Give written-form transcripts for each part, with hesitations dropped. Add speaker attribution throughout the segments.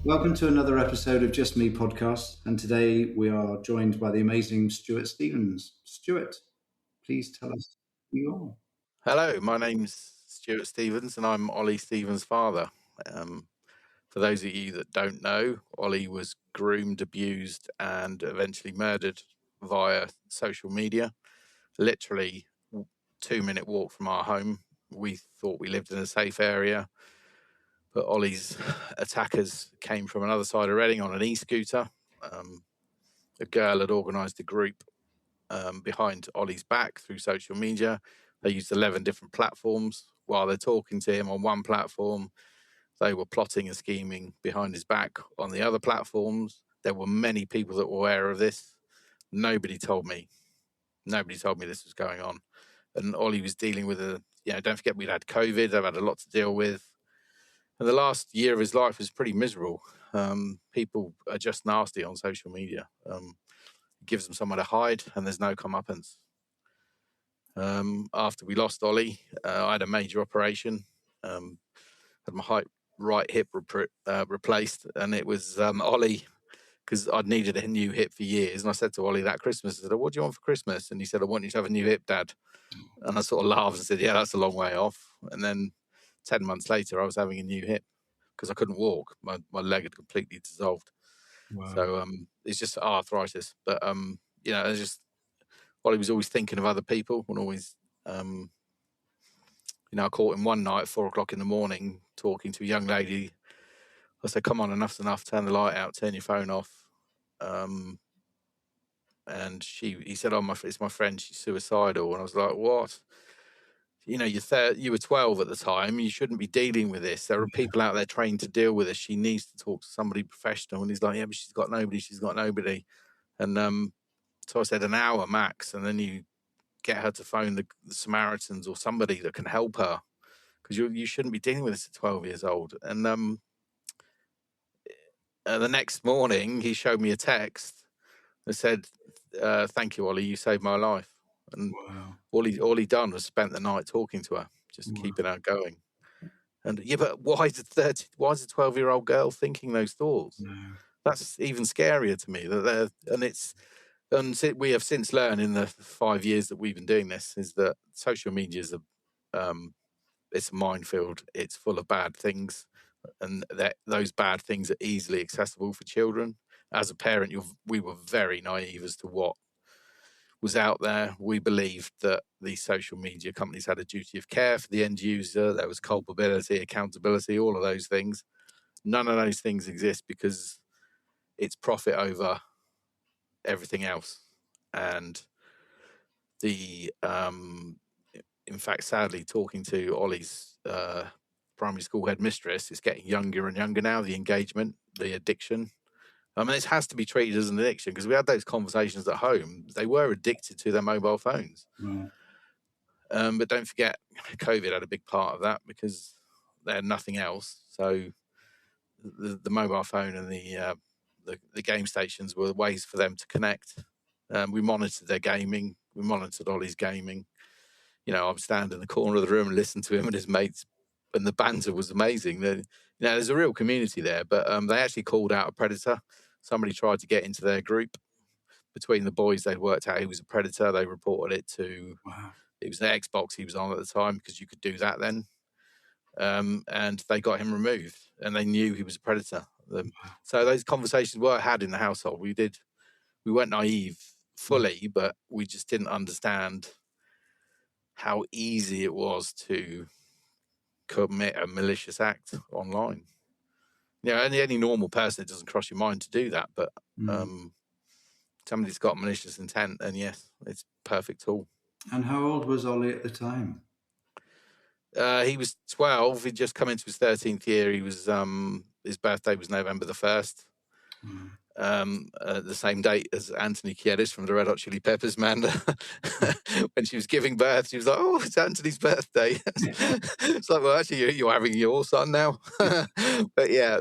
Speaker 1: Welcome to another episode of Just Meee Podcast, and today we are joined by the amazing Stuart Stephens. Stuart, please tell us who you are.
Speaker 2: Hello, my name's Stuart Stephens and I'm Olly Stephens' father. For those of you that don't know, Olly was groomed, abused and eventually murdered via social media. Literally 2-minute walk from our home. We thought we lived in a safe area, but Olly's attackers came from another side of Reading on an e-scooter. A girl had organised a group behind Olly's back through social media. They used 11 different platforms. While they're talking to him on one platform, they were plotting and scheming behind his back on the other platforms. There were many people that were aware of this. Nobody told me. Nobody told me this was going on. And Olly was dealing with don't forget we'd had COVID. I've had a lot to deal with. And the last year of his life was pretty miserable. People are just nasty on social media. Gives them somewhere to hide and there's no comeuppance. After we lost Olly, I had a major operation. Had my right hip replaced, and it was Olly, because I'd needed a new hip for years. And I said to Olly that Christmas, I said, "What do you want for Christmas?" And he said, "I want you to have a new hip, Dad." And I sort of laughed and said, "Yeah, that's a long way off." And then 10 months later, I was having a new hip because I couldn't walk. My leg had completely dissolved.
Speaker 1: Wow.
Speaker 2: So it's just arthritis. But it's just Olly was always thinking of other people and always, I caught him one night at 4:00 in the morning talking to a young lady. I said, "Come on, enough's enough. Turn the light out, turn your phone off." And he said, it's my friend. She's suicidal. And I was like, "What? You were 12 at the time. You shouldn't be dealing with this. There are people out there trained to deal with this. She needs to talk to somebody professional." And he's like, "Yeah, but she's got nobody. She's got nobody." And so I said, "An hour max. And then you get her to phone the Samaritans or somebody that can help her, because you shouldn't be dealing with this at 12 years old." And the next morning, he showed me a text that said, "Thank you, Olly, you saved my life." And
Speaker 1: Wow.
Speaker 2: all he done was spent the night talking to her, just keeping her going. And but why is a 12-year-old girl thinking those thoughts?
Speaker 1: No.
Speaker 2: That's even scarier to me. We have since learned in the 5 years that we've been doing this is that social media is it's a minefield. It's full of bad things, and that those bad things are easily accessible for children. As a parent, we were very naive as to what was out there. We believed that these social media companies had a duty of care for the end user. There was culpability, accountability, all of those things. None of those things exist because it's profit over everything else. And in fact, sadly, talking to Olly's primary school headmistress, it's getting younger and younger now, the engagement, the addiction. I mean, it has to be treated as an addiction, because we had those conversations at home. They were addicted to their mobile phones.
Speaker 1: Right.
Speaker 2: But don't forget, COVID had a big part of that because they had nothing else. So the mobile phone and the game stations were ways for them to connect. We monitored their gaming. We monitored Olly's gaming. I would stand in the corner of the room and listen to him and his mates, and the banter was amazing. There's a real community there, but they actually called out a predator. Somebody tried to get into their group. Between the boys, they'd worked out he was a predator. They reported it to, It was the Xbox he was on at the time, because you could do that then. And they got him removed, and they knew he was a predator. So those conversations were had in the household. We weren't naive fully, but we just didn't understand how easy it was to commit a malicious act online. Any normal person, it doesn't cross your mind to do that, but somebody's got malicious intent, and yes, it's a perfect tool.
Speaker 1: And how old was Olly at the time?
Speaker 2: He was 12. He'd just come into his 13th year. He was his birthday was November the 1st. The same date as Anthony Kiedis from the Red Hot Chili Peppers, Manda. When she was giving birth, she was like, "Oh, it's Anthony's birthday." It's like, well, actually, you're having your son now. But it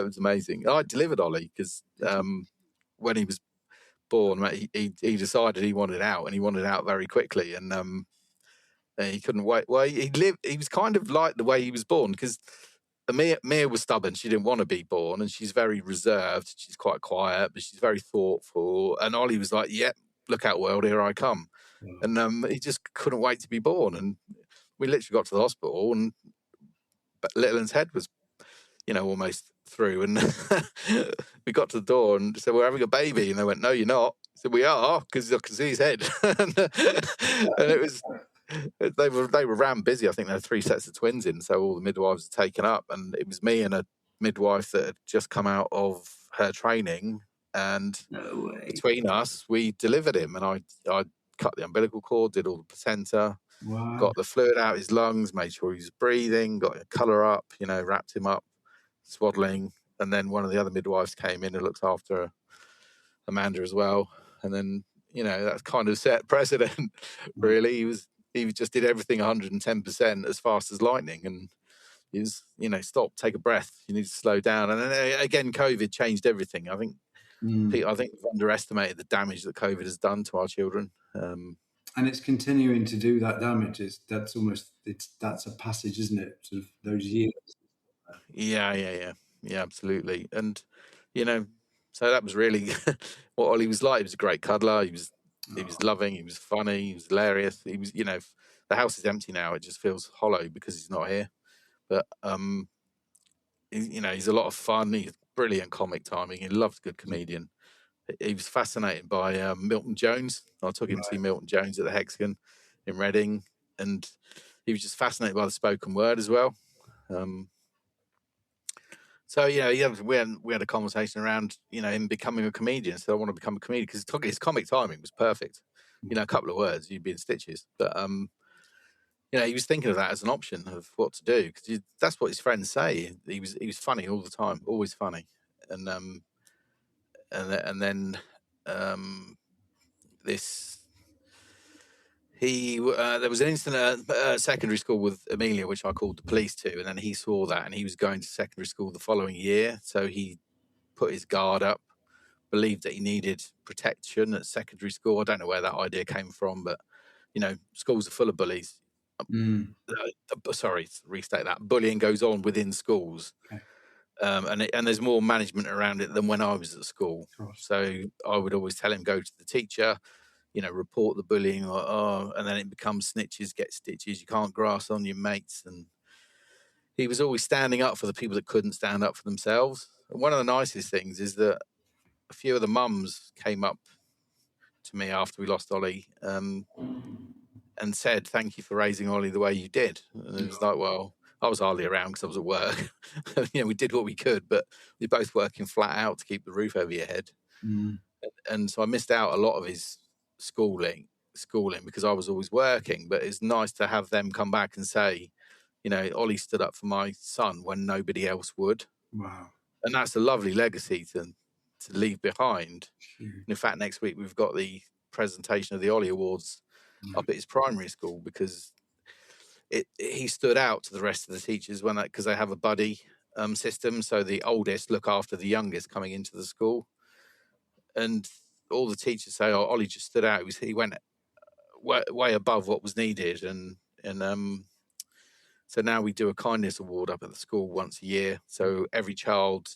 Speaker 2: was amazing. I delivered Olly because when he was born, he decided he wanted out, and he wanted out very quickly, and he couldn't wait. Well, he was kind of like the way he was born, because Mia was stubborn. She didn't want to be born, and she's very reserved. She's quite quiet, but she's very thoughtful. And Ollie was like, "Yep, look out, world, here I come." And he just couldn't wait to be born. And we literally got to the hospital, and little Un's head was, almost through. And we got to the door and said, "We're having a baby." And they went, "No, you're not." I said, "We are, because I can see his head." and it was. They were ram busy. I think there were 3 sets of twins in, so all the midwives were taken up, and it was me and a midwife that had just come out of her training, and between us, we delivered him. And I cut the umbilical cord, did all the placenta, got the fluid out his lungs, made sure he was breathing, got a colour up, wrapped him up, swaddling, and then one of the other midwives came in and looked after Amanda as well, and then that kind of set precedent. Really, he just did everything 110% as fast as lightning, and he was, stop, take a breath, you need to slow down. And then again, COVID changed everything. I think we've underestimated the damage that COVID has done to our children.
Speaker 1: And it's continuing to do that damage. That's a passage, isn't it? Sort of those years.
Speaker 2: Yeah, absolutely. And so that was really what Ollie was like. He was a great cuddler. He was loving. He was funny. He was hilarious. He was, the house is empty now. It just feels hollow because he's not here. But he's a lot of fun. He's brilliant comic timing. He loves a good comedian. He was fascinated by Milton Jones. I took him to see Milton Jones at the Hexagon in Reading, and he was just fascinated by the spoken word as well. So we had a conversation around him becoming a comedian. So I want to become a comedian because his comic timing was perfect. A couple of words, you'd be in stitches. But he was thinking of that as an option of what to do, because that's what his friends say. He was funny all the time, always funny, and then there was an incident at secondary school with Amelia, which I called the police to, and then he saw that, and he was going to secondary school the following year, so he put his guard up, believed that he needed protection at secondary school. I don't know where that idea came from, but schools are full of bullies. Sorry, restate that. Bullying goes on within schools.
Speaker 1: Okay.
Speaker 2: And there's more management around it than when I was at school. So I would always tell him, go to the teacher, report the bullying, and then it becomes snitches get stitches. You can't grass on your mates. And he was always standing up for the people that couldn't stand up for themselves. And one of the nicest things is that a few of the mums came up to me after we lost Ollie, and said, "Thank you for raising Ollie the way you did." And it was like, well, I was hardly around because I was at work. We did what we could, but we were both working flat out to keep the roof over your head. And so I missed out a lot of his schooling because I was always working. But it's nice to have them come back and say, Ollie stood up for my son when nobody else would.
Speaker 1: Wow.
Speaker 2: And that's a lovely legacy to leave behind. And in fact, next week we've got the presentation of the Ollie Awards up at his primary school, because he stood out to the rest of the teachers because they have a buddy system. So the oldest look after the youngest coming into the school, and all the teachers say, "Oh, Ollie just stood out. He went way above what was needed." And so now we do a kindness award up at the school once a year. So every child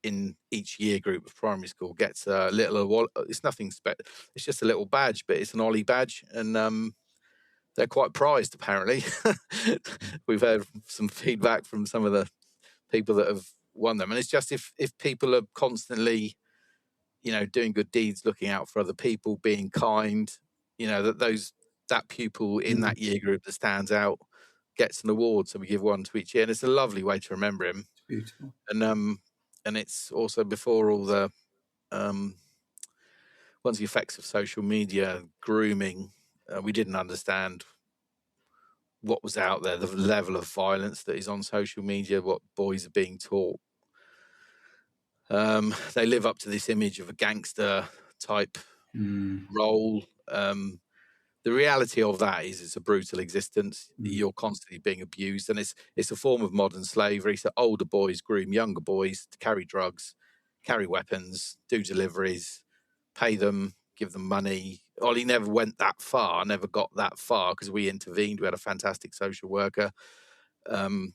Speaker 2: in each year group of primary school gets a little award. It's nothing special. It's just a little badge, but it's an Ollie badge, and they're quite prized, apparently. We've heard some feedback from some of the people that have won them. And it's just if people are constantly, doing good deeds, looking out for other people, being kind, that pupil in that year group that stands out gets an award. So we give one to each year. And it's a lovely way to remember him.
Speaker 1: It's beautiful.
Speaker 2: And it's also before all the once the effects of social media, grooming, we didn't understand what was out there, the level of violence that is on social media, what boys are being taught. They live up to this image of a gangster type role. The reality of that is it's a brutal existence. You're constantly being abused, and it's a form of modern slavery. So older boys groom younger boys to carry drugs, carry weapons, do deliveries, pay them, give them money. Ollie never went that far, never got that far, because we intervened. We had a fantastic social worker, and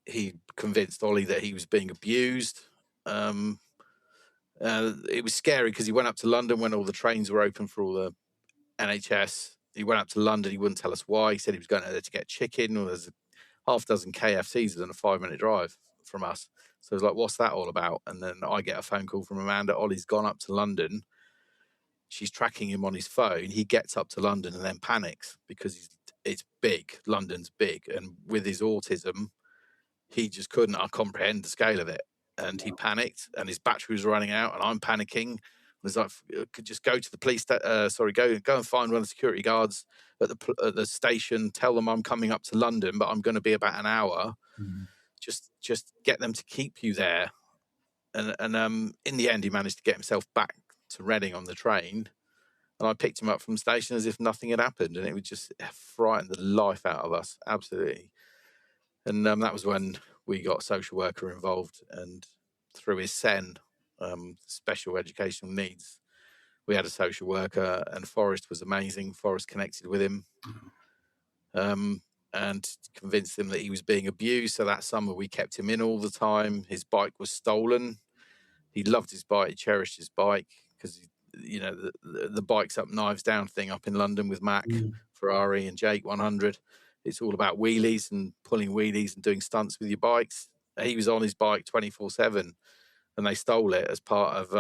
Speaker 2: he convinced Olly that he was being abused. It was scary because he went up to London when all the trains were open for all the NHS. He went up to London. He wouldn't tell us why. He said he was going there to get chicken. Or there's half a dozen KFCs within a 5-minute drive from us. So I was like, what's that all about? And then I get a phone call from Amanda. Olly's gone up to London. She's tracking him on his phone. He gets up to London and then panics because it's big. London's big. And with his autism, he just couldn't comprehend the scale of it. And he panicked and his battery was running out and I'm panicking. I was like, could just go to the police, go and find one of the security guards at the station, tell them I'm coming up to London, but I'm going to be about an hour. Just get them to keep you there. And in the end, he managed to get himself back to Reading on the train. And I picked him up from the station as if nothing had happened. And it would just frighten the life out of us. Absolutely. And that was when we got a social worker involved. And through his SEN, special educational needs, we had a social worker, and Forrest was amazing. Forrest connected with him and convinced him that he was being abused. So that summer we kept him in all the time. His bike was stolen. He loved his bike. He cherished his bike because, the bikes up, knives down thing up in London with Mac, Ferrari and Jake 100. It's all about wheelies and pulling wheelies and doing stunts with your bikes. He was on his bike 24/7 and they stole it as part of,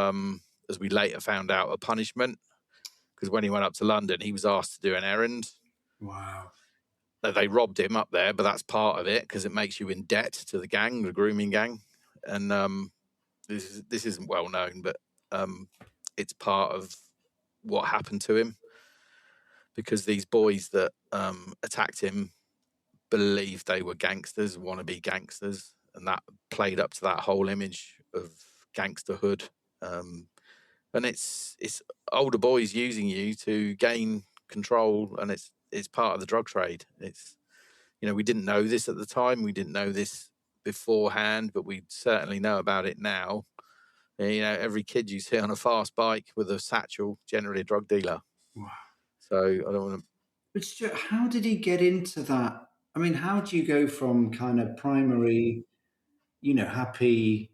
Speaker 2: as we later found out, a punishment. Because when he went up to London, he was asked to do an errand.
Speaker 1: Wow.
Speaker 2: They robbed him up there, but that's part of it because it makes you in debt to the gang, the grooming gang. And this isn't well known, but it's part of what happened to him because these boys that attacked him believed they were gangsters, wannabe gangsters, and that played up to that whole image of gangsterhood. And it's older boys using you to gain control, and it's part of the drug trade. It's, we didn't know this at the time. We didn't know this beforehand, but we certainly know about it now. Every kid you see on a fast bike with a satchel, generally a drug dealer.
Speaker 1: Wow.
Speaker 2: So I don't want to.
Speaker 1: But Stuart, how did he get into that? I mean, how do you go from kind of primary, happy?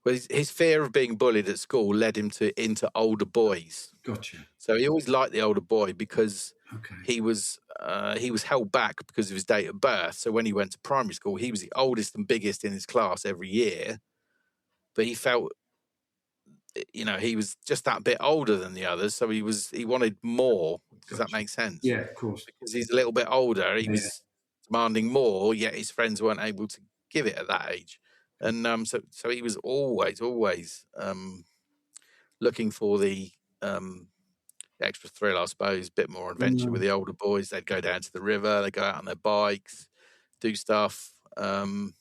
Speaker 2: Well, his fear of being bullied at school led him into older boys.
Speaker 1: Gotcha.
Speaker 2: So he always liked the older boy because
Speaker 1: Okay.
Speaker 2: he was held back because of his date of birth. So when he went to primary school, he was the oldest and biggest in his class every year. But he felt, he was just that bit older than the others. So he wanted more. Does that make sense?
Speaker 1: Yeah, of course.
Speaker 2: Because he's a little bit older, he was demanding more, yet his friends weren't able to give it at that age. And so he was always looking for the extra thrill, I suppose, a bit more adventure with the older boys. They'd go down to the river, they'd go out on their bikes, do stuff. And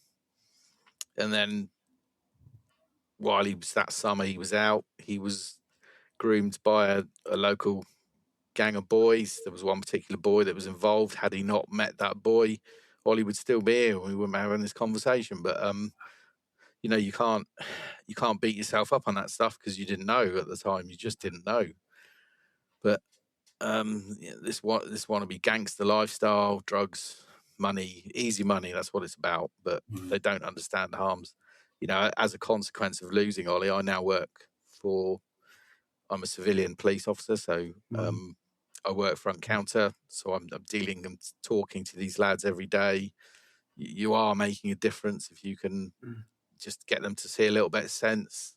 Speaker 2: then while that summer he was out, he was groomed by a local gang of boys. There was one particular boy that was involved. Had he not met that boy, Olly would still be here and we wouldn't be having this conversation. But you can't beat yourself up on that stuff because you didn't know at the time. You just didn't know. But this wannabe gangster lifestyle, drugs, money, easy money, that's what it's about. But they don't understand the harms. As a consequence of losing Olly, I now I'm a civilian police officer, so I work front counter. So I'm dealing and talking to these lads every day. You are making a difference if you can just get them to see a little bit of sense.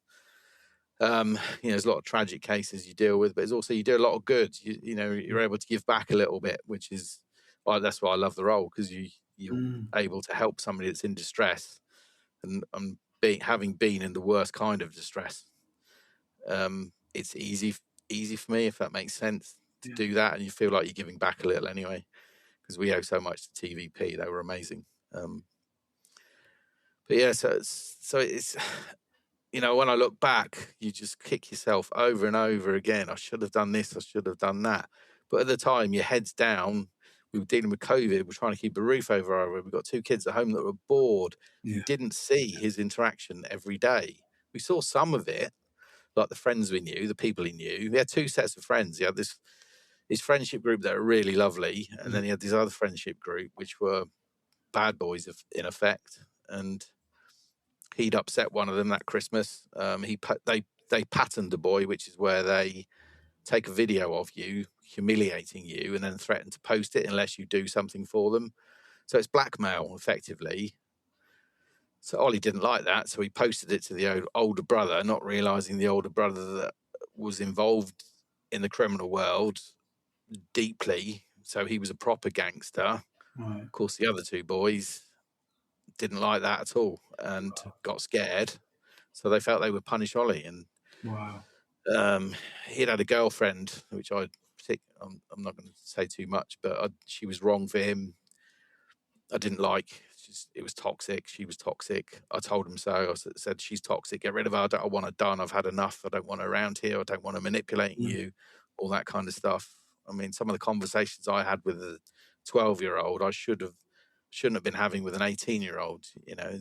Speaker 2: There's a lot of tragic cases you deal with, but it's also you do a lot of good. You're able to give back a little bit, which is that's why I love the role, because you're able to help somebody that's in distress, and having been in the worst kind of distress. It's easy for me, if that makes sense, to do that, and you feel like you're giving back a little anyway, because we owe so much to TVP. They were amazing. But yeah, so it's when I look back, you just kick yourself over and over again. I should have done this, I should have done that. But at the time, your head's down. We were dealing with COVID. We're trying to keep a roof over our head. We've got 2 kids at home that were bored. Yeah. We didn't see his interaction every day. We saw some of it, like the friends we knew, the people he knew. He had 2 sets of friends. He had his friendship group that were really lovely, and then he had this other friendship group, which were bad boys in effect. and he'd upset one of them that Christmas. They patterned the boy, which is where they take a video of you humiliating you and then threaten to post it unless you do something for them. So it's blackmail, effectively. So Ollie didn't like that, so he posted it to the older brother, not realising the older brother that was involved in the criminal world deeply. So he was a proper gangster.
Speaker 1: Right.
Speaker 2: Of course, the other two boys didn't like that at all and got scared. So they felt they would punish Ollie. And
Speaker 1: Wow.
Speaker 2: he'd had a girlfriend, which I'm not going to say too much, but she was wrong for him. I didn't like. It was toxic. She was toxic. I told him so. I said, she's toxic. Get rid of her. I want her done. I've had enough. I don't want her around here. I don't want her manipulating you, all that kind of stuff. I mean, some of the conversations I had with a 12-year-old, I shouldn't have been having with an 18-year-old, you know.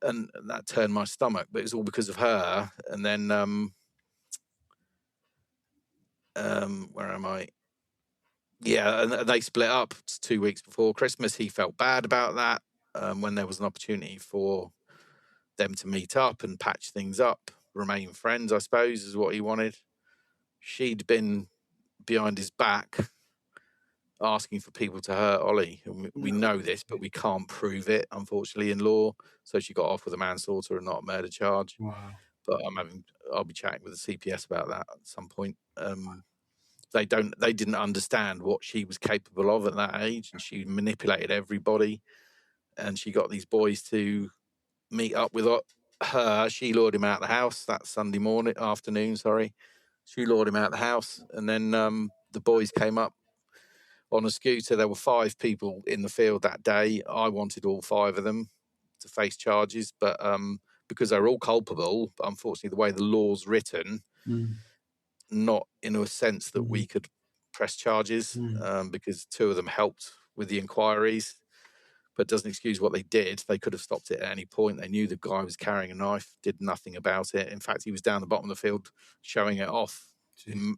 Speaker 2: And that turned my stomach, but it was all because of her. And then, where am I? Yeah, and they split up 2 weeks before Christmas. He felt bad about that when there was an opportunity for them to meet up and patch things up, remain friends, I suppose, is what he wanted. She'd been behind his back asking for people to hurt Ollie. And we know this, but we can't prove it, unfortunately, in law. So she got off with a manslaughter and not a murder charge.
Speaker 1: Wow.
Speaker 2: But I'll be chatting with the CPS about that at some point. They didn't understand what she was capable of at that age, and she manipulated everybody. And she got these boys to meet up with her. She lured him out of the house that Sunday afternoon. She lured him out of the house, and then the boys came up on a scooter. There were 5 people in the field that day. I wanted all 5 of them to face charges, but because they were all culpable, but unfortunately, the way the law's written, not in a sense that we could press charges, because 2 of them helped with the inquiries, but doesn't excuse what they did. They could have stopped it at any point. They knew the guy was carrying a knife, did nothing about it. In fact, he was down the bottom of the field showing it off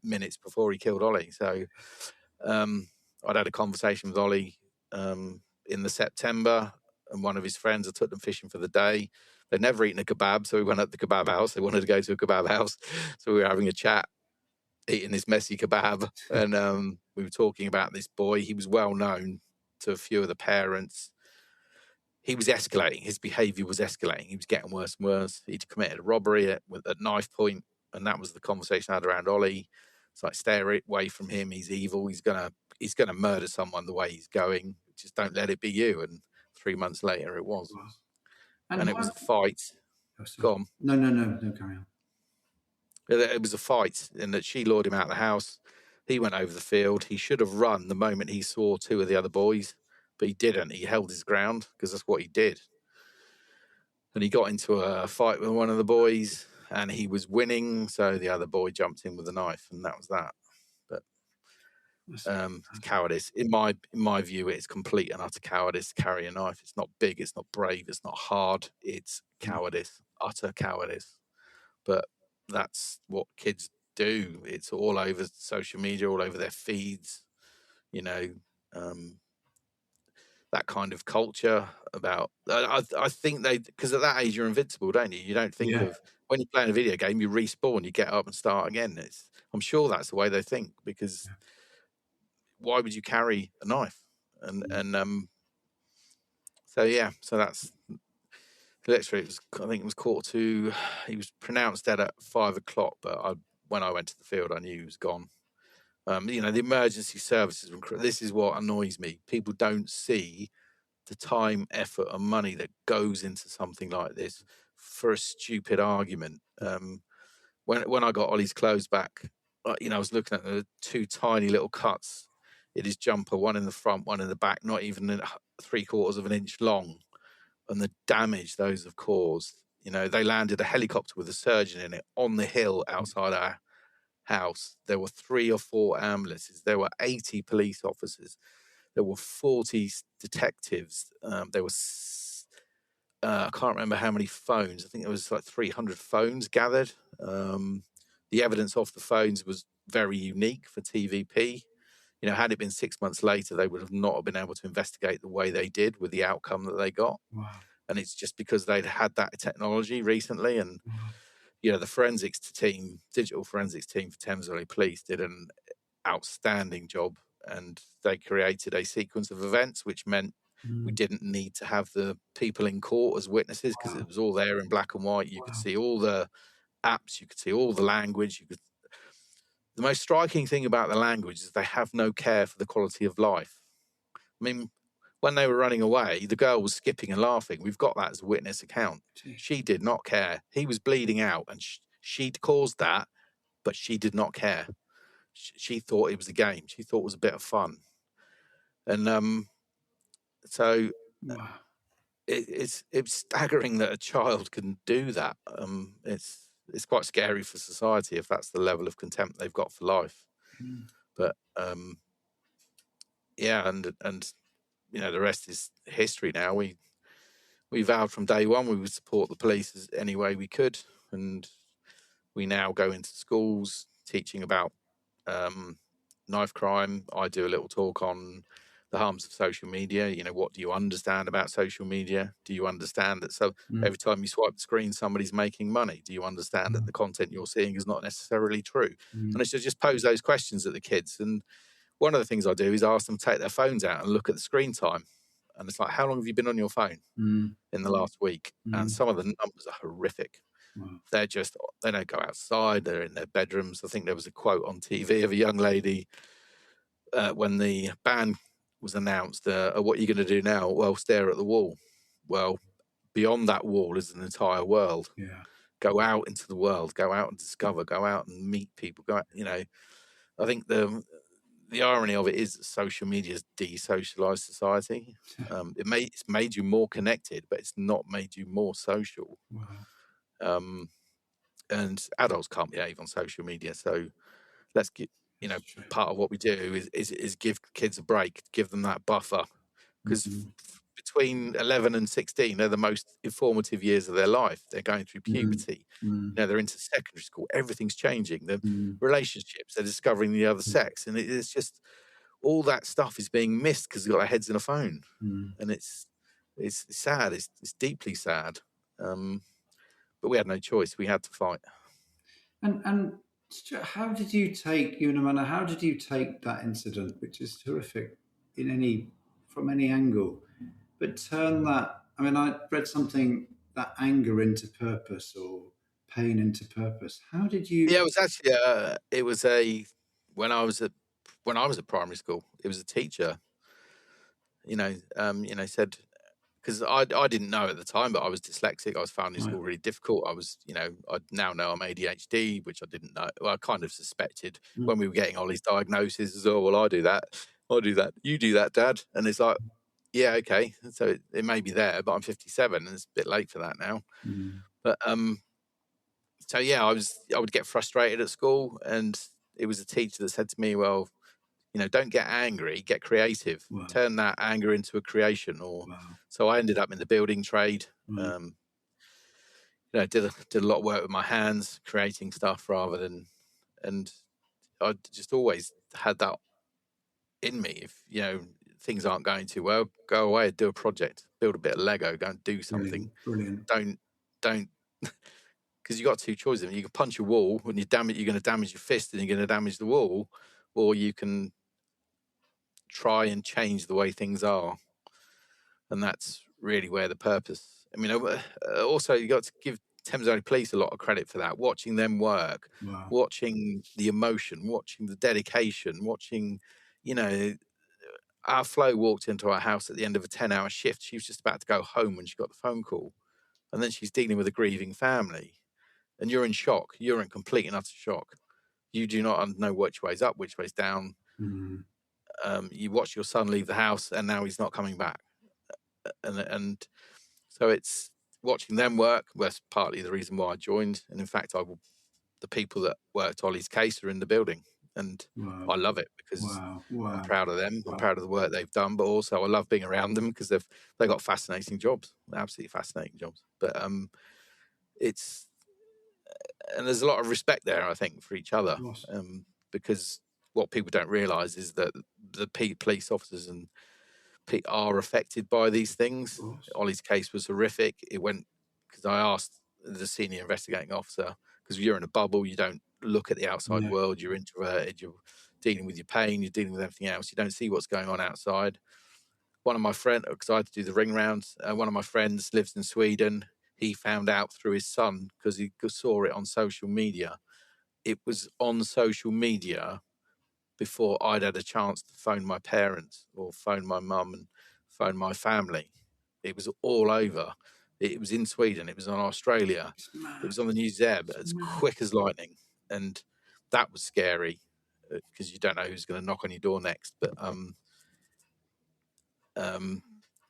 Speaker 2: minutes before he killed Ollie. So I'd had a conversation with Ollie in the September, and one of his friends, I took them fishing for the day. They'd never eaten a kebab, so we went up the kebab house. They wanted to go to a kebab house, so we were having a chat, eating this messy kebab, and we were talking about this boy. He was well known to a few of the parents. He was escalating. His behaviour was escalating. He was getting worse and worse. He'd committed a robbery at knife point, and that was the conversation I had around Ollie. It's like, stay away from him. He's evil. He's gonna murder someone the way he's going. Just don't let it be you. And 3 months later, it was. And it was a fight. Go on.
Speaker 1: No, carry on.
Speaker 2: It was a fight, in that she lured him out of the house. He went over the field. He should have run the moment he saw 2 of the other boys, but he didn't. He held his ground because that's what he did. And he got into a fight with one of the boys, and he was winning, so the other boy jumped in with a knife, and that was that. But cowardice, in my view, it's complete and utter cowardice to carry a knife. It's not big, it's not brave, it's not hard. It's cowardice, utter cowardice. But that's what kids do. It's all over social media, all over their feeds, you know, that kind of culture about, I think because at that age you're invincible, don't you? You don't think of, when you're playing a video game, you respawn, you get up and start again. I'm sure that's the way they think, because why would you carry a knife? So that's literally, I think it was he was pronounced dead at 5 o'clock, but when I went to the field, I knew he was gone. The emergency services, this is what annoys me. People don't see the time, effort, and money that goes into something like this for a stupid argument. When I got Ollie's clothes back, I was looking at the 2 tiny little cuts in his jumper, one in the front, one in the back, not even 3/4 of an inch long, and the damage those have caused. They landed a helicopter with a surgeon in it on the hill outside our house. There were 3 or 4 ambulances. There were 80 police officers. There were 40 detectives. There was, I can't remember how many phones. I think there was like 300 phones gathered. The evidence off the phones was very unique for TVP. Had it been 6 months later, they would have not been able to investigate the way they did with the outcome that they got.
Speaker 1: Wow.
Speaker 2: and it's just because they'd had that technology recently. And the forensics team, digital forensics team for Thames Valley Police, did an outstanding job, and they created a sequence of events which meant we didn't need to have the people in court as witnesses, because it was all there in black and white. You could see all the apps, you could see all the language. The most striking thing about the language is they have no care for the quality of life. I mean, when they were running away, the girl was skipping and laughing. We've got that as a witness account. She did not care. He was bleeding out, and she'd caused that, but she did not care. She thought it was a game. She thought it was a bit of fun. And so it's staggering that a child can do that. It's quite scary for society if that's the level of contempt they've got for life. But yeah, and the rest is history now. We vowed from day one we would support the police any way we could, and we now go into schools teaching about knife crime. I do a little talk on the harms of social media. What do you understand about social media? Do you understand that every time you swipe the screen, somebody's making money? Do you understand that the content you're seeing is not necessarily true? And it's just pose those questions at the kids. And one of the things I do is ask them to take their phones out and look at the screen time. And it's like, how long have you been on your phone in the last week? And some of the numbers are horrific. They don't go outside. They're in their bedrooms. I think there was a quote on TV of a young lady when the ban was announced. What are you going to do now? Well, stare at the wall. Well, beyond that wall is an entire world. Go out into the world. Go out and discover. Go out and meet people. Go out. I think the irony of it is that social media has desocialized society. It's made you more connected, but it's not made you more social. And adults can't behave on social media, so let's get part of what we do is give kids a break, give them that buffer, because between 11 and 16 they're the most informative years of their life. They're going through puberty. They're into secondary school. Everything's changing. The relationships, they're discovering the other sex, and it's just all that stuff is being missed because they've got their heads in a phone. And it's sad. It's deeply sad. But we had no choice. We had to fight.
Speaker 1: And Stuart, how did you take that incident, which is horrific from any angle, but turn that? I mean, I read something, that anger into purpose or pain into purpose. How did you?
Speaker 2: Yeah, it was actually when I was at primary school. It was a teacher. Said, because I didn't know at the time, but I was dyslexic. I was finding school really difficult. I now know I'm ADHD, which I didn't know. Well, I kind of suspected when we were getting Olly's diagnosis. As, oh, well, I do that. You do that, Dad. And it's like, yeah, okay. So it may be there, but I'm 57 and it's a bit late for that now. But so yeah, I would get frustrated at school, and it was a teacher that said to me, well, don't get angry, get creative. Turn that anger into a creation. So I ended up in the building trade. Did a lot of work with my hands, creating stuff and I just always had that in me. If things aren't going too well, go away and do a project, build a bit of Lego, go and do something.
Speaker 1: Brilliant.
Speaker 2: Don't because you got two choices. You can punch a wall and you're going to damage your fist and you're going to damage the wall, or you can try and change the way things are. And that's really where the purpose. I mean, also you got to give Thames Valley Police a lot of credit for that. Watching them work, watching the emotion, watching the dedication, watching, our Flo walked into our house at the end of a 10-hour shift. She was just about to go home when she got the phone call. And then she's dealing with a grieving family. And you're in shock. You're in complete and utter shock. You do not know which way's up, which way's down. You watch your son leave the house and now he's not coming back. And so it's watching them work. Well, that's partly the reason why I joined. And in fact, the people that worked Olly's case are in the building. And I love it because I'm proud of them. I'm proud of the work they've done, but also I love being around them because they've got fascinating jobs, absolutely fascinating jobs. But and there's a lot of respect there, I think, for each other, because what people don't realise is that the police officers and are affected by these things.
Speaker 1: Of course.
Speaker 2: Ollie's case was horrific. It went because I asked the senior investigating officer, because you're in a bubble, you don't look at the outside
Speaker 1: No.
Speaker 2: world, you're introverted, you're dealing with your pain, you're dealing with everything else, you don't see what's going on outside. One of my friends, because I had to do the ring rounds, one of my friends lives in Sweden. He found out through his son because he saw it on social media. It was on social media before I'd had a chance to phone my parents or phone my mum and phone my family. It was all over. It was in Sweden. It was on Australia.
Speaker 1: It's mad.
Speaker 2: It was on the News Ebb as quick as lightning. And that was scary because you don't know who's going to knock on your door next. But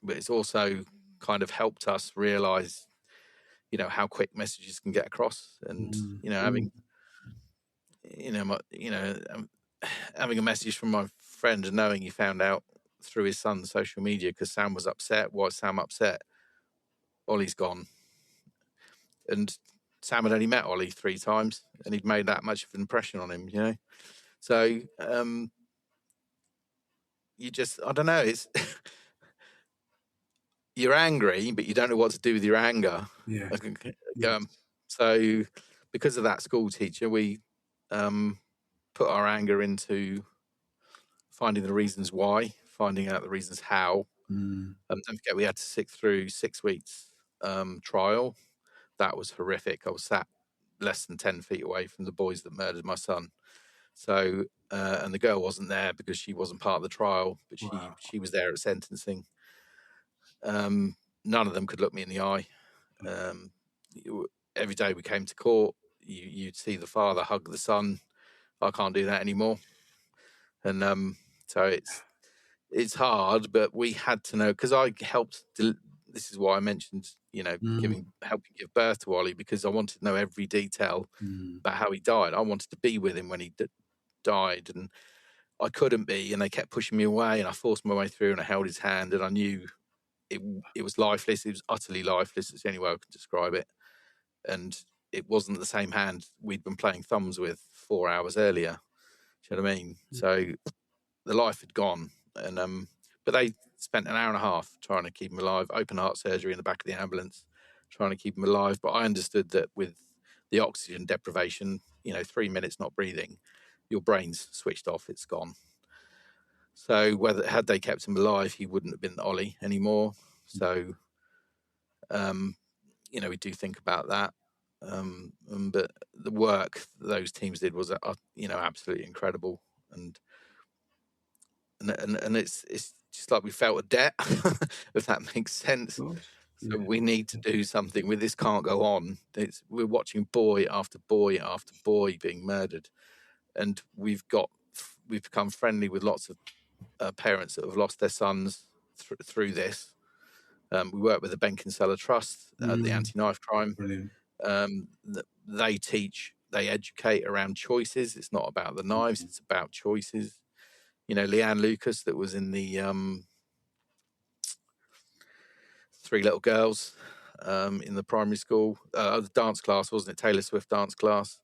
Speaker 2: it's also kind of helped us realise, how quick messages can get across, and having a message from my friend and knowing he found out through his son's social media because Sam was upset. Why is Sam upset? Ollie's gone, and Sam had only met Ollie 3 times, and he'd made that much of an impression on him. So you just, I don't know. It's you're angry, but you don't know what to do with your anger.
Speaker 1: Yeah.
Speaker 2: So because of that school teacher, we put our anger into finding the reasons why, finding out the reasons how. Don't forget, we had to sit through 6 weeks trial. That was horrific. I was sat less than 10 feet away from the boys that murdered my son. So, and the girl wasn't there because she wasn't part of the trial, but she was there at sentencing. None of them could look me in the eye. Every day we came to court, you'd see the father hug the son. I can't do that anymore. And so it's hard, but we had to know, because I helped. This is why I mentioned, helping give birth to Ollie, because I wanted to know every detail about how he died. I wanted to be with him when he died, and I couldn't be, and they kept pushing me away, and I forced my way through, and I held his hand, and I knew it was lifeless. It was utterly lifeless. It's the only way I can describe it. And it wasn't the same hand we'd been playing thumbs with 4 hours earlier. Do you know what I mean? So the life had gone, and but they spent an hour and a half trying to keep him alive. Open heart surgery in the back of the ambulance, trying to keep him alive. But I understood that with the oxygen deprivation, 3 minutes not breathing, your brain's switched off. It's gone. So had they kept him alive, he wouldn't have been Ollie anymore. So, we do think about that. But the work those teams did was, absolutely incredible. And it's just like we felt a debt, if that makes sense. So we need to do something with this. Can't go on. We're watching boy after boy after boy being murdered, and we've become friendly with lots of parents that have lost their sons through this. We work with the Benkinseller Trust, the anti-knife crime.
Speaker 1: Brilliant.
Speaker 2: They educate around choices. It's not about the knives; it's about choices. Leanne Lucas, that was in the 3 Little Girls in the primary school, the dance class, wasn't it? Taylor Swift dance class.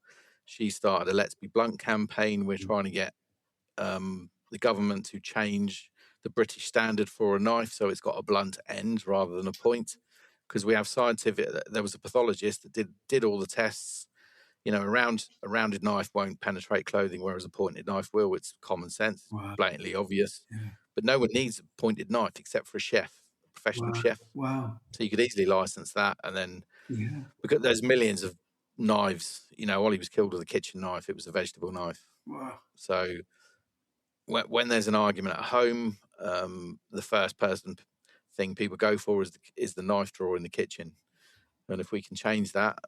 Speaker 2: She started a Let's Be Blunt campaign. We're trying to get the government to change the British standard for a knife so it's got a blunt end rather than a point, because we have there was a pathologist that did all the tests. A rounded knife won't penetrate clothing, whereas a pointed knife will. It's common sense, blatantly obvious. But no one needs a pointed knife except for a professional chef.
Speaker 1: Wow.
Speaker 2: So you could easily license that, and then because there's millions of knives. Ollie was killed with a kitchen knife. It was a vegetable knife.
Speaker 1: Wow.
Speaker 2: So when there's an argument at home, the first thing people go for is the knife drawer in the kitchen. And if we can change that,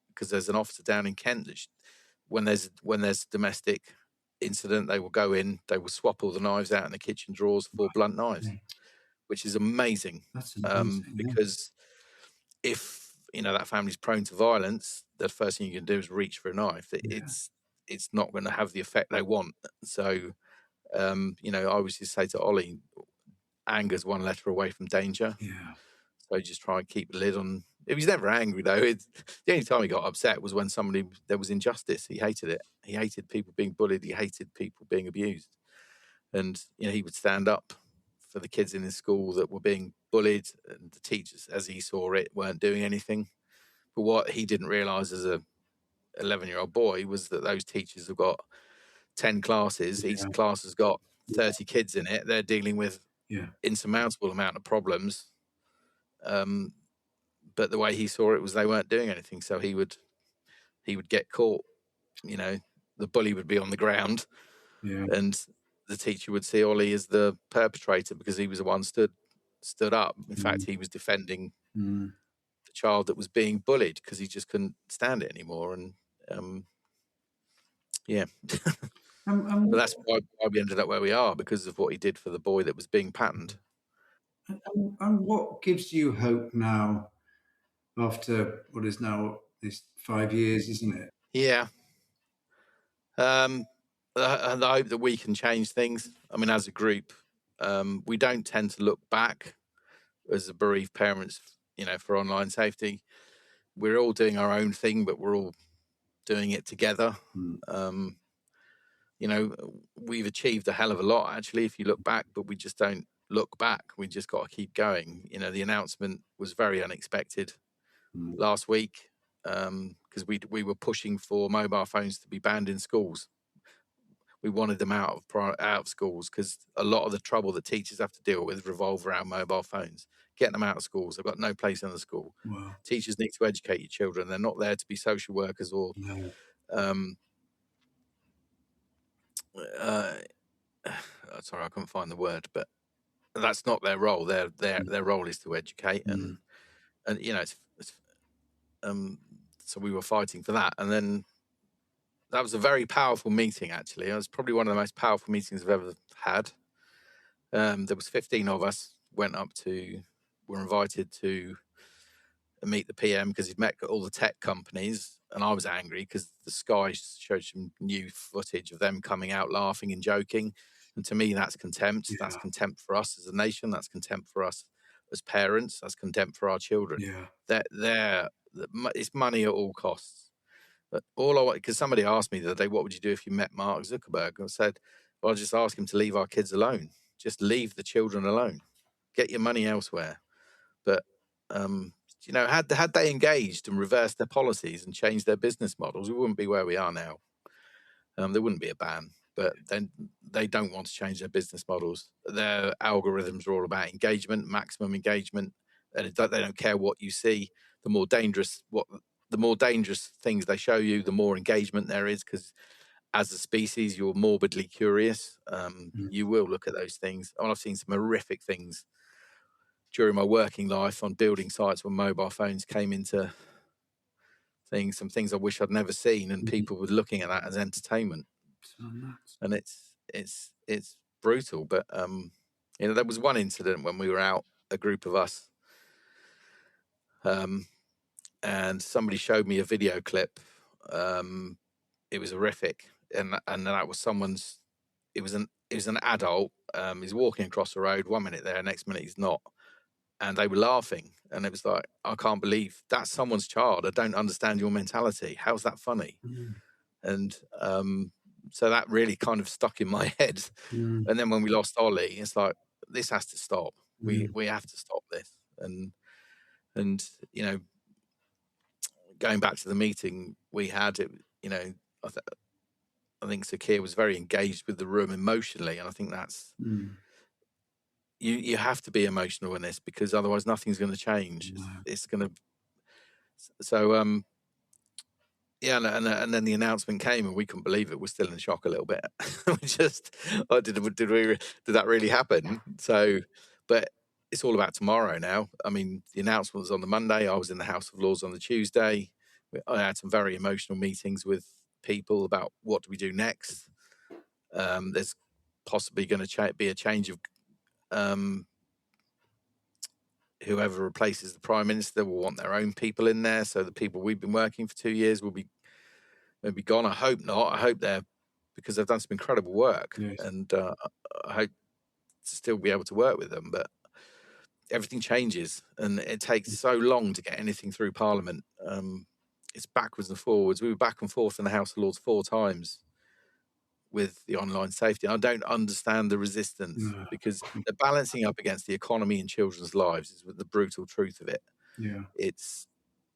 Speaker 2: because there's an officer down in Kent that when there's domestic incident, they will go in, they will swap all the knives out in the kitchen drawers for blunt knives, which is amazing.
Speaker 1: That's amazing.
Speaker 2: Because if that family's prone to violence, the first thing you can do is reach for a knife. It's not going to have the effect they want. So I always just say to Ollie, anger's one letter away from danger.
Speaker 1: Yeah.
Speaker 2: So just try and keep the lid on. He was never angry, though. The only time he got upset was when there was injustice. He hated it. He hated people being bullied. He hated people being abused. And, he would stand up for the kids in his school that were being bullied, and the teachers, as he saw it, weren't doing anything. But what he didn't realise as a 11-year-old boy was that those teachers have got 10 classes.
Speaker 1: Yeah.
Speaker 2: Each class has got 30 kids in it. They're dealing with insurmountable amount of problems. But the way he saw it was they weren't doing anything. So he would get caught. You know, the bully would be on the ground, and the teacher would see Ollie as the perpetrator because he was the one stood up. In fact, he was defending the child that was being bullied because he just couldn't stand it anymore. And but that's why we ended up where we are, because of what he did for the boy that was being patterned.
Speaker 1: And what gives you hope now, after what is now this 5 years, isn't it?
Speaker 2: Yeah. I hope that we can change things. I mean, as a group, we don't tend to look back as the bereaved parents, you know, for online safety. We're all doing our own thing, but we're all doing it together. You know, we've achieved a hell of a lot, actually, if you look back, but we just don't look back. We just got to keep going. You know, the announcement was very unexpected last week, because we were pushing for mobile phones to be banned in schools. We wanted them out of schools because a lot of the trouble that teachers have to deal with revolve around mobile phones. Getting them out of schools, they've got no place in the school.
Speaker 1: Wow.
Speaker 2: Teachers need to educate your children. They're not there to be social workers or sorry, I couldn't find the word, but that's not their role. Their role is to educate, and you know, so we were fighting for that, and then that was a very powerful meeting. Actually, it was probably one of the most powerful meetings I've ever had. There was 15 of us were invited to meet the PM because he'd met all the tech companies, and I was angry because the Sky showed some new footage of them coming out laughing and joking, and to me that's contempt. That's contempt for us as a nation. That's contempt for us as parents. That's contempt for our children. It's money at all costs. But because somebody asked me the other day, what would you do if you met Mark Zuckerberg? And I said, well, I'll just ask him to leave our kids alone. Just leave the children alone. Get your money elsewhere. But you know, had they engaged and reversed their policies and changed their business models, we wouldn't be where we are now. There wouldn't be a ban, but then they don't want to change their business models. Their algorithms are all about engagement, maximum engagement, and they don't care what you see. The more dangerous things they show you, the more engagement there is, because as a species, you're morbidly curious. You will look at those things. I've seen some horrific things during my working life on building sites when mobile phones came into things, some things I wish I'd never seen, and people were looking at that as entertainment. And it's brutal. But you know, there was one incident when we were out, a group of us, and somebody showed me a video clip. It was horrific, and that was someone's. It was an adult. He's walking across the road. 1 minute there, next minute he's not, and they were laughing. And it was like, I can't believe that's someone's child. I don't understand your mentality. How's that funny? And so that really kind of stuck in my head. And then when we lost Olly, it's like, this has to stop. We have to stop this. And you know, going back to the meeting we had, you know, I think Sakir was very engaged with the room emotionally, and I think that's you have to be emotional in this, because otherwise nothing's going to change. It's going to. So and then the announcement came, and we couldn't believe it. We're still in shock a little bit. We just, did that really happen? So, but it's all about tomorrow now. I mean, the announcement was on the Monday. I was in the House of Lords on the Tuesday. I had some very emotional meetings with people about what do we do next. There's possibly going to be a change of whoever replaces the Prime Minister will want their own people in there. So the people we've been working for 2 years will be maybe gone. I hope not. I hope because they've done some incredible work, and I hope to still be able to work with them. But everything changes, and it takes so long to get anything through Parliament. It's backwards and forwards. We were back and forth in the House of Lords 4 times with the online safety. I don't understand the resistance
Speaker 1: No.
Speaker 2: because the balancing up against the economy and children's lives is the brutal truth of it.
Speaker 1: Yeah.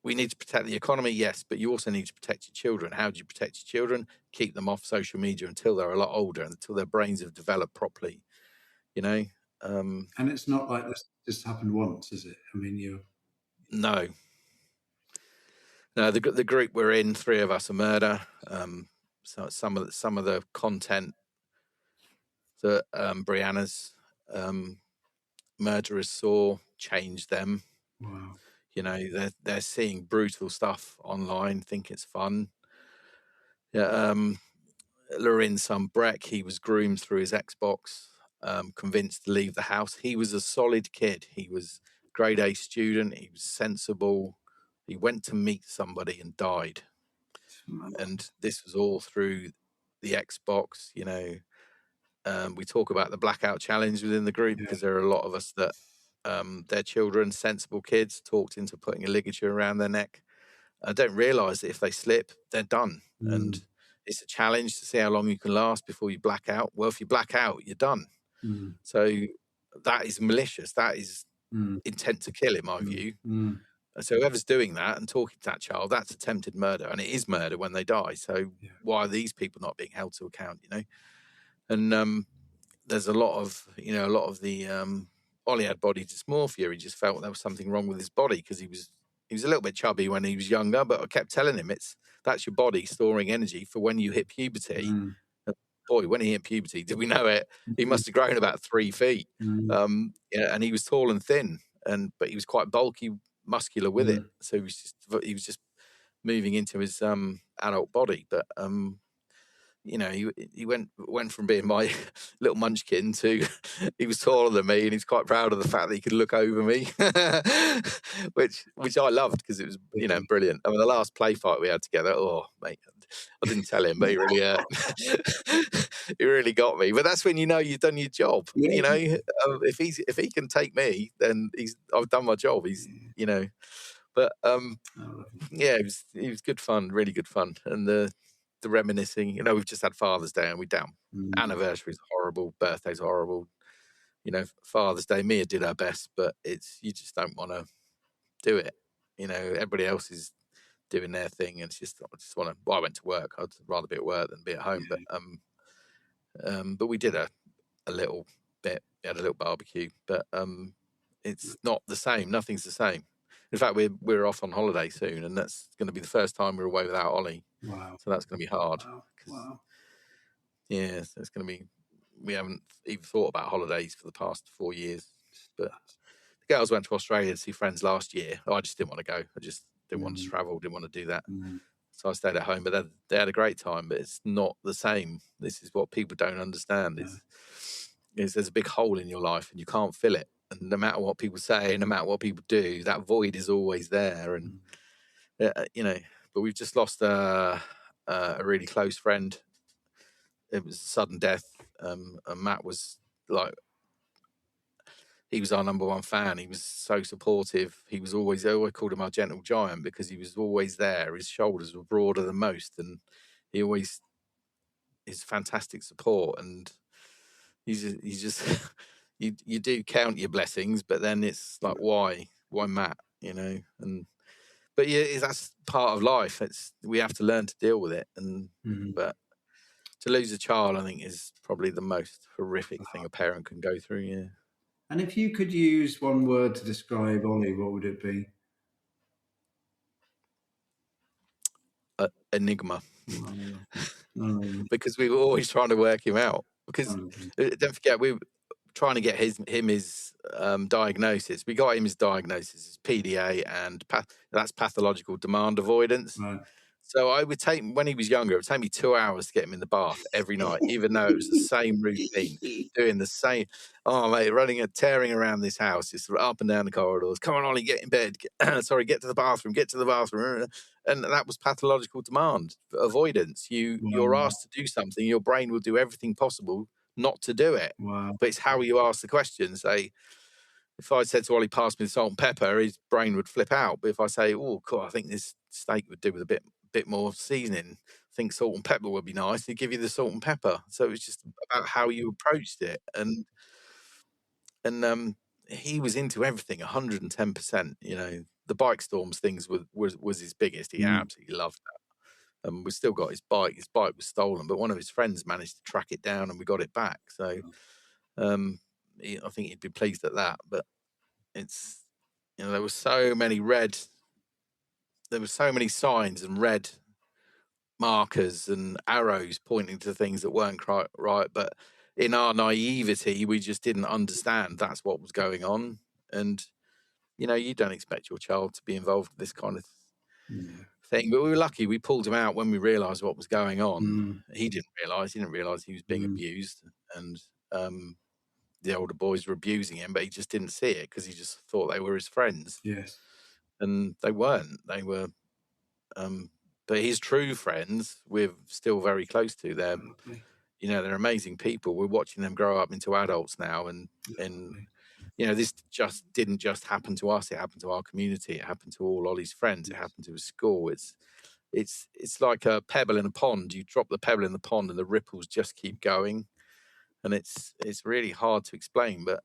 Speaker 2: We need to protect the economy, yes, but you also need to protect your children. How do you protect your children? Keep them off social media until they're a lot older and until their brains have developed properly, you know?
Speaker 1: And it's not like this just happened once, is it? I mean,
Speaker 2: No. No, the group we're in, 3 of us are murder. So some of the content that Brianna's murderers saw changed them.
Speaker 1: wow.
Speaker 2: You know, they're seeing brutal stuff online, think it's fun. Yeah, Loren's son Breck, he was groomed through his Xbox, convinced to leave the house. He was a solid kid. He was grade A student. He was sensible. He went to meet somebody and died. And this was all through the Xbox, you know. We talk about the blackout challenge within the group because there are a lot of us that their children, sensible kids, talked into putting a ligature around their neck. I don't realise that if they slip, they're done. And it's a challenge to see how long you can last before you black out. Well, if you black out, you're done. So that is malicious. That is intent to kill, in my view. So whoever's doing that and talking to that child, that's attempted murder, and it is murder when they die. So why are these people not being held to account? You know, and there's a lot of the Olly had body dysmorphia. He just felt there was something wrong with his body because he was a little bit chubby when he was younger, but I kept telling him that's your body storing energy for when you hit puberty. Boy, when he hit puberty, did we know it? He must have grown about 3 feet. And he was tall and thin, but he was quite bulky, muscular with it. So he was just moving into his adult body. But you know, he went from being my little munchkin to he was taller than me, and he's quite proud of the fact that he could look over me, which I loved because it was, you know, brilliant. I mean, the last play fight we had together, oh mate, I didn't tell him, but he really he really got me. But that's when you know you've done your job. You know, if he can take me, then I've done my job. He's you know, but yeah, it was good fun, really good fun, and the reminiscing. You know, we've just had Father's Day and we're down. Anniversary's horrible, birthday's horrible. You know, Father's Day, Mia did her best, but you just don't want to do it. You know, everybody else is doing their thing, and it's just I just want to. Well, I went to work. I'd rather be at work than be at home. But we did a little bit. We had a little barbecue, but it's not the same. Nothing's the same. In fact, we're off on holiday soon, and that's going to be the first time we're away without Olly.
Speaker 1: Wow.
Speaker 2: So that's going to be hard.
Speaker 1: Wow.
Speaker 2: Yeah, so it's going to be. We haven't even thought about holidays for the past 4 years. But the girls went to Australia to see friends last year. I just didn't want to go. I just didn't want to travel. Didn't want to do that. So I stayed at home. But they had a great time. But it's not the same. This is what people don't understand. Is there's a big hole in your life and you can't fill it. And no matter what people say, no matter what people do, that void is always there. And you know, but we've just lost a really close friend. It was a sudden death. And Matt was like, he was our number one fan. He was so supportive. He was always, I always called him our gentle giant because he was always there. His shoulders were broader than most, and he always is fantastic support. And he's just you do count your blessings, but then it's like, why Matt? You know, but yeah, that's part of life. We have to learn to deal with it, and but to lose a child, I think, is probably the most horrific thing a parent can go through. Yeah.
Speaker 1: And if you could use one word to describe Olly, what would it be?
Speaker 2: Enigma. Because we were always trying to work him out. Because don't forget, we were trying to get him his diagnosis. We got him his diagnosis, his PDA, and that's pathological demand avoidance.
Speaker 1: Right.
Speaker 2: So I would when he was younger, it would take me 2 hours to get him in the bath every night, even though it was the same routine, doing the same. Oh, mate, tearing around this house, just up and down the corridors. Come on, Olly, get in bed. Get to the bathroom, And that was pathological demand, avoidance. You're asked to do something, your brain will do everything possible not to do it.
Speaker 1: Wow.
Speaker 2: But it's how you ask the question. Say, if I said to Olly, pass me the salt and pepper, his brain would flip out. But if I say, oh, cool, I think this steak would do with a bit more seasoning, think salt and pepper would be nice, he'd give you the salt and pepper. So it was just about how you approached it. And he was into everything 110%. You know, the bike storms things was his biggest. He absolutely loved that. We've still got his bike. His bike was stolen, but one of his friends managed to track it down and we got it back. So I think he'd be pleased at that. But it's, you know, there were so many signs and red markers and arrows pointing to things that weren't quite right. But in our naivety, we just didn't understand that's what was going on. And, you know, you don't expect your child to be involved in this kind of thing. But we were lucky. We pulled him out when we realised what was going on. He didn't realise he was being abused. And the older boys were abusing him, but he just didn't see it because he just thought they were his friends.
Speaker 1: Yes.
Speaker 2: And they weren't. They were... but his true friends, we're still very close to them. You know, they're amazing people. We're watching them grow up into adults now, and you know, this didn't just happen to us. It happened to our community. It happened to all Olly's friends. It happened to his school. It's like a pebble in a pond. You drop the pebble in the pond, and the ripples just keep going. And it's really hard to explain. But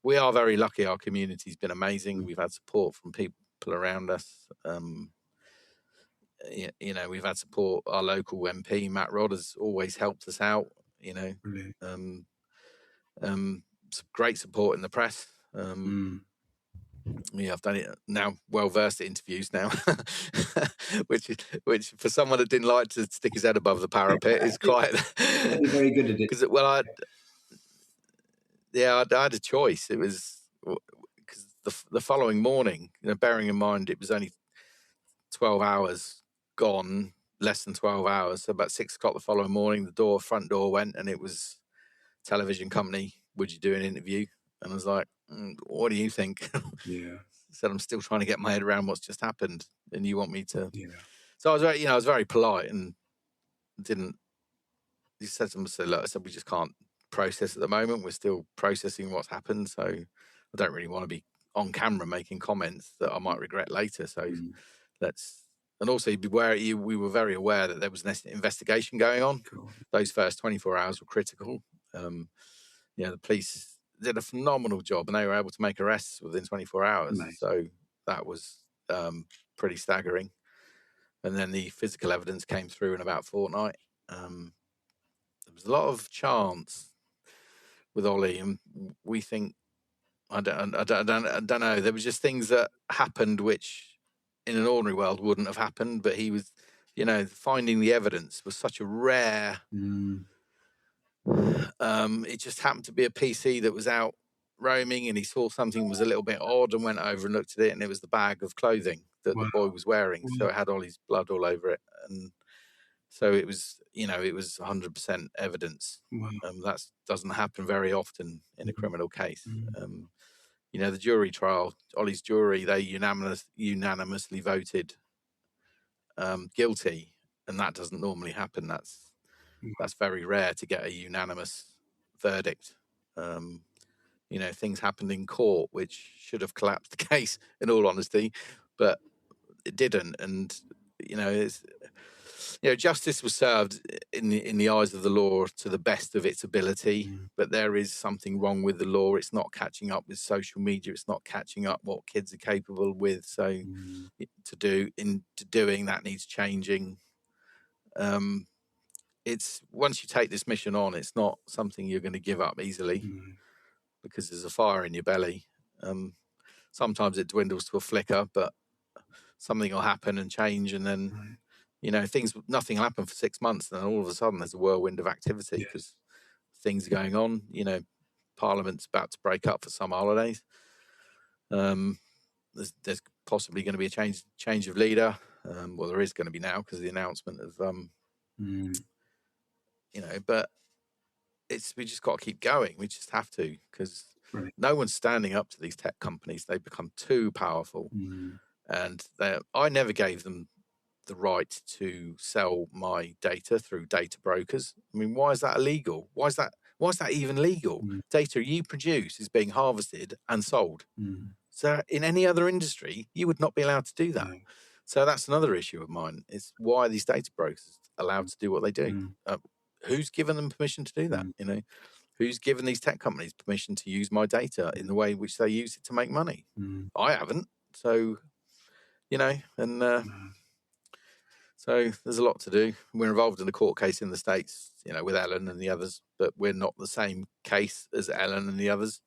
Speaker 2: we are very lucky. Our community's been amazing. We've had support from people around us. You know, we've had support. Our local MP, Matt Rod, has always helped us out, you know. Some great support in the press. Yeah, I've done it now, well-versed at interviews now, which for someone that didn't like to stick his head above the parapet is quite...
Speaker 1: very good at it.
Speaker 2: Well, I had a choice. It was because the following morning, you know, bearing in mind it was only 12 hours gone, less than 12 hours. So about 6 o'clock the following morning, the front door went, and it was television company. Would you do an interview? And I was like, what do you think?
Speaker 1: Yeah.
Speaker 2: Said, I'm still trying to get my head around what's just happened, and you want me to? Yeah. So I was very polite and didn't. He said to me, look, I said, we just can't process at the moment. We're still processing what's happened, so I don't really want to be on camera making comments that I might regret later. So let's. And also, we were very aware that there was an investigation going on. Cool. Those first 24 hours were critical. You know, the police did a phenomenal job, and they were able to make arrests within 24 hours. Nice. So that was pretty staggering. And then the physical evidence came through in about a fortnight. There was a lot of chance with Olly, and we think I don't know. There was just things that happened which in an ordinary world wouldn't have happened, but he was, you know, finding the evidence was such a rare. It just happened to be a PC that was out roaming, and he saw something was a little bit odd and went over and looked at it, and it was the bag of clothing that the boy was wearing. So it had Olly's blood all over it, and so it was, you know, it was 100% evidence. That doesn't happen very often in a criminal case. You know, the jury trial, Olly's jury, they unanimously voted guilty, and that doesn't normally happen. That's very rare to get a unanimous verdict. You know, things happened in court which should have collapsed the case, in all honesty, but it didn't. And justice was served in the eyes of the law to the best of its ability. But there is something wrong with the law. It's not catching up with social media. It's not catching up what kids are capable with. So doing that needs changing. It's once you take this mission on, it's not something you're going to give up easily, because there's a fire in your belly. Sometimes it dwindles to a flicker, but something will happen and change, and then nothing will happen for 6 months, and then all of a sudden there's a whirlwind of activity because things are going on. You know, Parliament's about to break up for summer holidays. There's possibly going to be a change of leader. Well, there is going to be now because of the announcement of but we just got to keep going. We just have to, because no one's standing up to these tech companies. They've become too powerful, and I never gave them the right to sell my data through data brokers. I mean, why is that illegal? Why is that even legal? Data you produce is being harvested and sold. So in any other industry, you would not be allowed to do that. So that's another issue of mine. Is why these data brokers allowed to do what they do. Who's given them permission to do that? Who's given these tech companies permission to use my data in the way in which they use it to make money? I haven't. So, so there's a lot to do. We're involved in a court case in the States, with Ellen and the others, but we're not the same case as Ellen and the others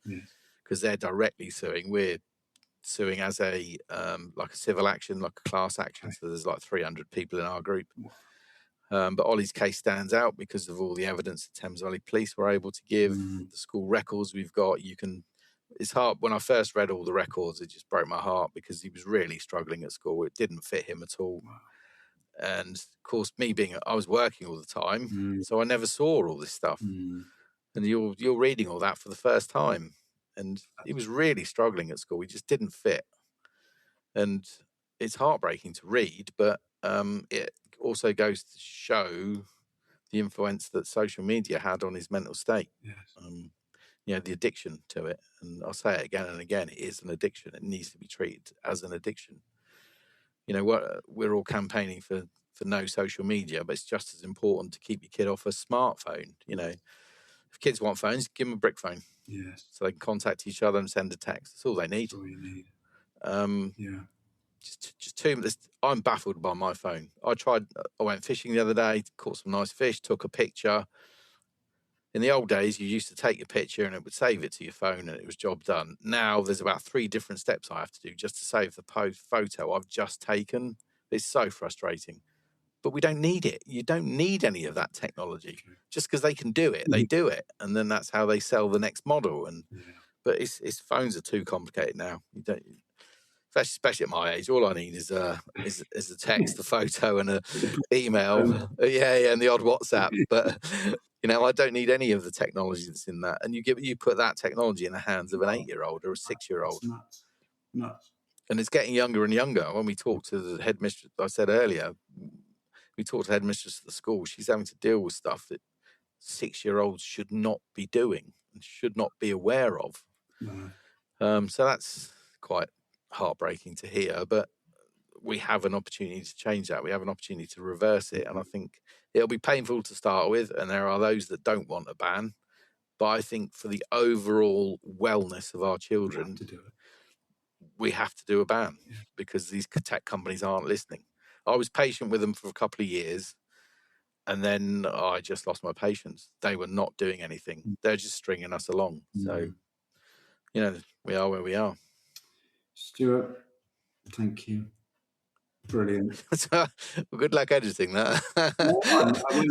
Speaker 2: because they're directly suing. We're suing as a like a civil action, like a class action. So there's like 300 people in our group. But Ollie's case stands out because of all the evidence the Thames Valley Police were able to give, the school records we've got. It's hard. When I first read all the records, it just broke my heart because he was really struggling at school. It didn't fit him at all. And of course, I was working all the time, so I never saw all this stuff. And you're reading all that for the first time. And he was really struggling at school. He just didn't fit. And it's heartbreaking to read, but it also goes to show the influence that social media had on his mental state. The addiction to it. And I'll say it again and again, it is an addiction. It needs to be treated as an addiction. We're all campaigning for no social media, but it's just as important to keep your kid off a smartphone. If kids want phones, give them a brick phone. So they can contact each other and send a text. That's all they need.
Speaker 1: That's all you need.
Speaker 2: Just too. I'm baffled by my phone. I went fishing the other day, caught some nice fish, took a picture. In the old days, you used to take your picture and it would save it to your phone and it was job done. Now there's about 3 different steps I have to do just to save the photo I've just taken. It's so frustrating. But we don't need it. You don't need any of that technology. Just because they can do it, they do it. And then that's how they sell the next model. But it's phones are too complicated now. You don't, especially at my age, all I need is a text, a photo, and an email. And the odd WhatsApp. But I don't need any of the technology that's in that. And you put that technology in the hands of an 8-year-old or a 6-year-old.
Speaker 1: Nuts.
Speaker 2: And it's getting younger and younger. When we talk to the headmistress, I said earlier, we talked to the headmistress at the school. She's having to deal with stuff that 6-year-olds should not be doing and should not be aware of. So that's quite heartbreaking to hear, but we have an opportunity to change that. We have an opportunity to reverse it. And I think it'll be painful to start with. And there are those that don't want a ban. But I think for the overall wellness of our children, we have to do a ban because these tech companies aren't listening. I was patient with them for a couple of years and then I just lost my patience. They were not doing anything. They're just stringing us along. So, we are where we are.
Speaker 1: Stuart, thank you. Brilliant.
Speaker 2: Well, good luck editing that.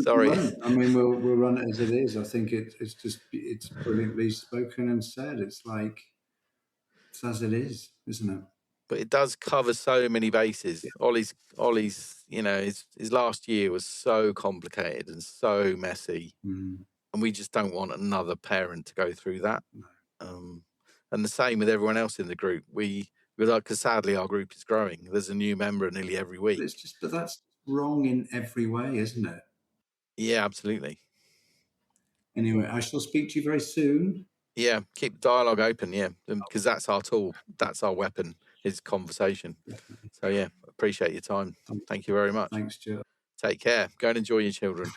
Speaker 1: Sorry. I mean, we'll run it as it is. I think it's brilliantly spoken and said. It's like, it's as it is, isn't it?
Speaker 2: But it does cover so many bases. Ollie's, his last year was so complicated and so messy, and we just don't want another parent to go through that. And the same with everyone else in the group. Because sadly our group is growing. There's a new member nearly every week.
Speaker 1: But that's wrong in every way, isn't it?
Speaker 2: Yeah, absolutely.
Speaker 1: Anyway, I shall speak to you very soon.
Speaker 2: Yeah, keep the dialogue open, because that's our tool. That's our weapon, is conversation. Definitely. So, appreciate your time. Thank you very much.
Speaker 1: Thanks, Stuart.
Speaker 2: Take care. Go and enjoy your children.